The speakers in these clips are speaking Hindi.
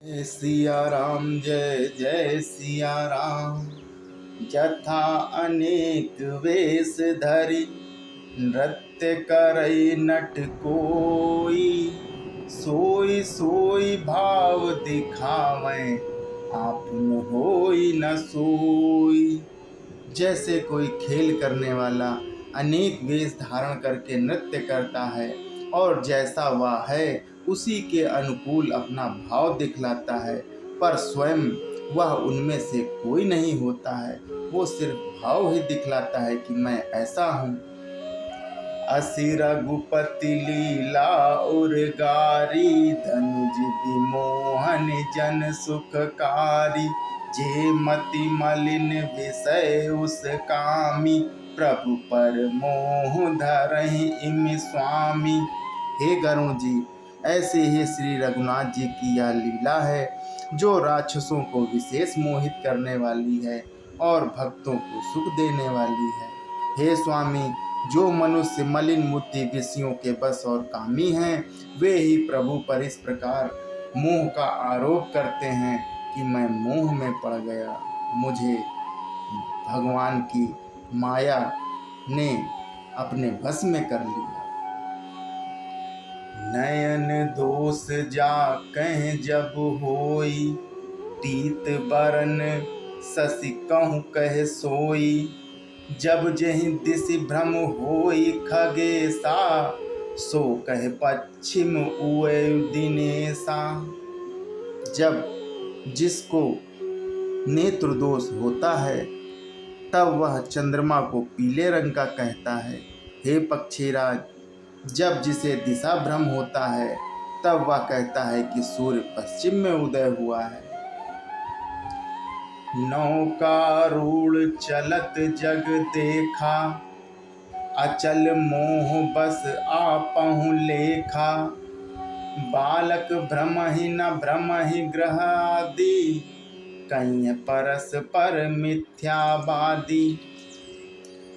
जय सिया राम जय जय सिया राम। जथा अनेक वेश धरि नृत्य करई नट कोई। सोई सोई भाव दिखावें आपन होई न सोई। जैसे कोई खेल करने वाला अनेक वेश धारण करके नृत्य करता है और जैसा वह है उसी के अनुकूल अपना भाव दिखलाता है, पर स्वयं वह उनमें से कोई नहीं होता है। वो सिर्फ भाव ही दिखलाता है कि मैं ऐसा हूँ। असि रघुपति लीला उर्गारी धनुज विमोहन जन सुखकारी। जे मति मलिन विषय उस कामी प्रभु पर मोह धरहि इमि स्वामी। हे गरुण जी, ऐसे ही श्री रघुनाथ जी की यह लीला है जो राक्षसों को विशेष मोहित करने वाली है और भक्तों को सुख देने वाली है। हे स्वामी, जो मनुष्य मलिन बुद्धि विषयों के बस और कामी हैं, वे ही प्रभु पर इस प्रकार मोह का आरोप करते हैं कि मैं मोह में पड़ गया, मुझे भगवान की माया ने अपने वश में कर लिया। नयन दोष जा कह जब होई, तीत बरन शशि कहूँ कह सोई। जब जहि दिशि भ्रम होई खगेसा, सो कह पश्चिम उए दिनेसा। जब जिसको नेत्र दोष होता है तब वह चंद्रमा को पीले रंग का कहता है। हे पक्षीराज, जब जिसे दिशा भ्रम होता है तब वह कहता है कि सूर्य पश्चिम में उदय हुआ है। नौकारूढ़ चलत जग देखा, अचल मोह बस आपहु लेखा। बालक भ्रम ही न भ्रम ही ग्रह आदि, कहीं परस पर मिथ्यावादी।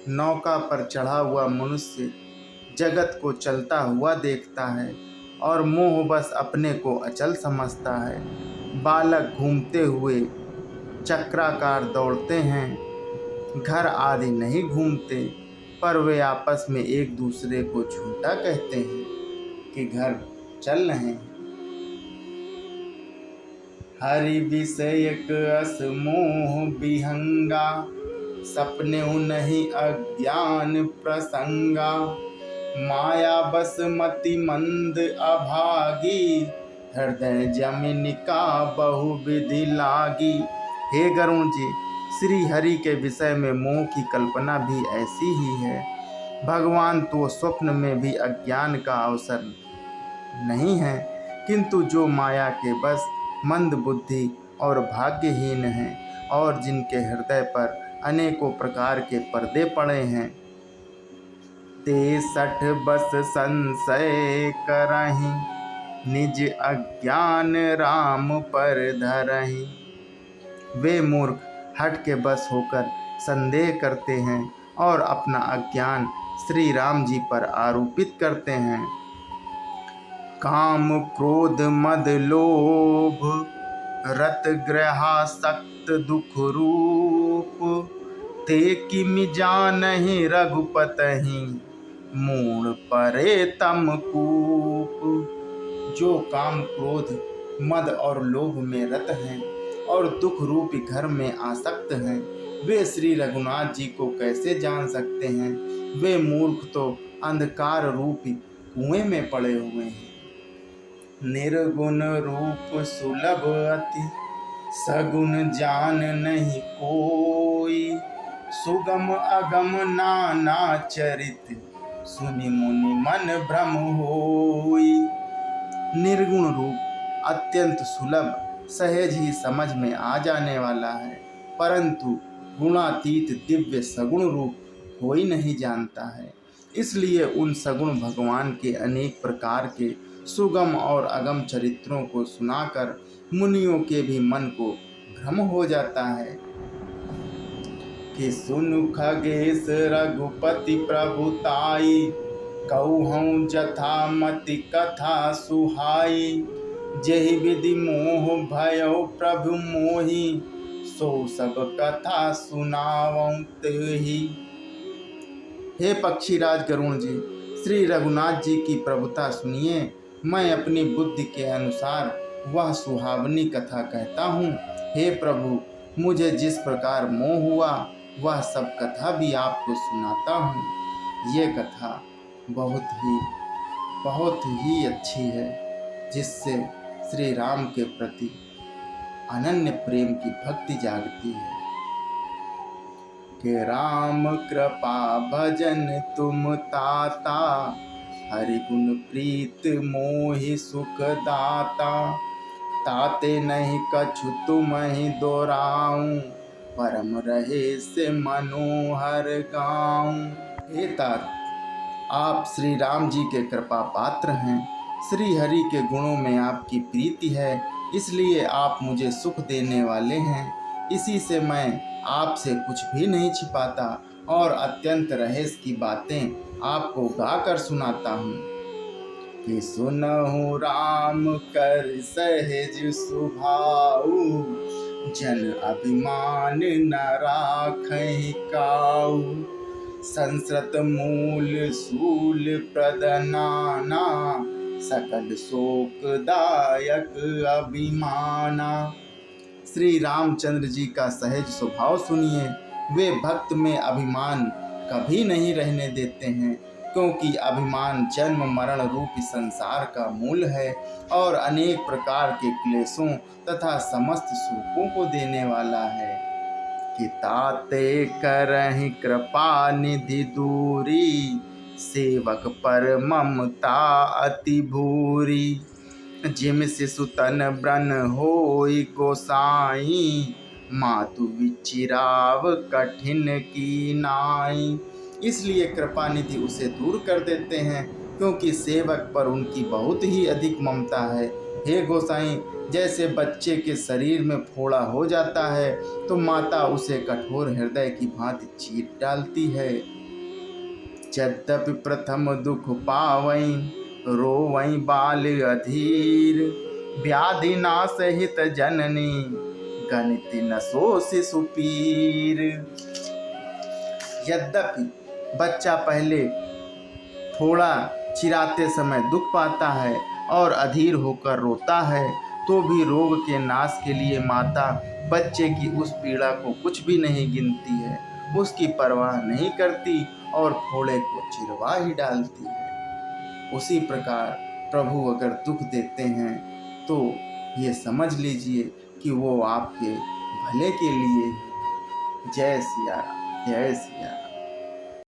नौका पर चढ़ा हुआ मनुष्य जगत को चलता हुआ देखता है और मोह बस अपने को अचल समझता है। बालक घूमते हुए चक्राकार दौड़ते हैं, घर आदि नहीं घूमते, पर वे आपस में एक दूसरे को झूठा कहते हैं कि घर चल रहे हैं। हरि विषयक अस मोह विहंगा, सपने नहीं अज्ञान प्रसंगा। माया बस मति मंद अभागी, हृदय जमिनिका बहु विधि लागी। हे गरुण जी, श्री हरि के विषय में मोह की कल्पना भी ऐसी ही है। भगवान तो स्वप्न में भी अज्ञान का अवसर नहीं है, किंतु जो माया के बस मंद बुद्धि और भाग्यहीन हैं और जिनके हृदय पर अनेकों प्रकार के पर्दे पड़े हैं, ते सठ बस संशय करहि, निज अज्ञान राम पर धरहि। वे मूर्ख हट के बस होकर संदेह करते हैं और अपना अज्ञान श्री राम जी पर आरोपित करते हैं। काम क्रोध मद लोभ रत ग्रहासक्त दुख रूप। ते किमि जानहि रघुपतहि, मूढ़ परे तम कूप। जो काम क्रोध मद और लोभ में रत हैं और दुख रूपी घर में आसक्त हैं, वे श्री रघुनाथ जी को कैसे जान सकते हैं। वे मूर्ख तो अंधकार रूपी कुएं में पड़े हुए हैं। निर्गुण रूप सुलभ अति, सगुण जान नहीं कोई। सुगम अगम नाना चरित, सुनि मुनि मन भ्रम होई। निर्गुण रूप अत्यंत सुलभ सहज ही समझ में आ जाने वाला है, परंतु गुणातीत दिव्य सगुण रूप कोई नहीं जानता है। इसलिए उन सगुण भगवान के अनेक प्रकार के सुगम और अगम चरित्रों को सुनाकर मुनियों के भी मन को भ्रम हो जाता है कि सुनु खगेश रघुपति प्रभुताई। कहूँ जथा मति कथा सुहाई, जेहि विधि मोह भयो प्रभु मोहि, सो सब कथा सुनावं तेहि। हे पक्षीराज गरुण जी, श्री रघुनाथ जी की प्रभुता सुनिए। मैं अपनी बुद्धि के अनुसार वह सुहावनी कथा कहता हूँ। हे प्रभु, मुझे जिस प्रकार मोह हुआ वह सब कथा भी आपको सुनाता हूँ। ये कथा बहुत ही अच्छी है, जिससे श्री राम के प्रति अनन्य प्रेम की भक्ति जागती है। कि राम कृपा भजन तुम ताता, हरि गुण प्रीत मोहि सुख दाता। ताते नहीं कछु तुम ही दोराऊं, परम रहे से मनोहर गाऊं। हे तात, आप श्री राम जी के कृपा पात्र हैं। श्री हरि के गुणों में आपकी प्रीति है, इसलिए आप मुझे सुख देने वाले हैं। इसी से मैं आपसे कुछ भी नहीं छिपाता और अत्यंत रहस्य की बातें आपको गाकर सुनाता हूँ। कि सुनहु राम कर सहज सुभाऊ, जन अभिमान न राखहि काऊ। संस्कृत मूल सूल प्रदनाना, सकल शोकदायक अभिमाना। श्री रामचंद्र जी का सहज स्वभाव सुनिए। वे भक्त में अभिमान कभी नहीं रहने देते हैं, क्योंकि अभिमान जन्म मरण रूपी संसार का मूल है और अनेक प्रकार के क्लेशों तथा समस्त सुखों को देने वाला है। कि ताते करहि कृपा निधि दूरी, सेवक पर ममता अति भूरी। जिम शिशु तन ब्रन होई गोसाई, मातु विचिराव कठिन की नाई। इसलिए कृपा निधि उसे दूर कर देते हैं, क्योंकि सेवक पर उनकी बहुत ही अधिक ममता है। हे गोसाई, जैसे बच्चे के शरीर में फोड़ा हो जाता है तो माता उसे कठोर हृदय की भांति चीर डालती है। यद्यपि प्रथम दुख पावई, रोवई बाल अधीर। व्याधि नाश हित जननी, गणित न सो शिशु पीर। यद्यपि बच्चा पहले थोड़ा चिराते समय दुख पाता है और अधीर होकर रोता है, तो भी रोग के नाश के लिए माता बच्चे की उस पीड़ा को कुछ भी नहीं गिनती है, उसकी परवाह नहीं करती और फोड़े को चिरवा ही डालती है। उसी प्रकार प्रभु अगर दुख देते हैं तो ये समझ लीजिए कि वो आपके भले के लिए। जय सिया राम, जय सिया राम।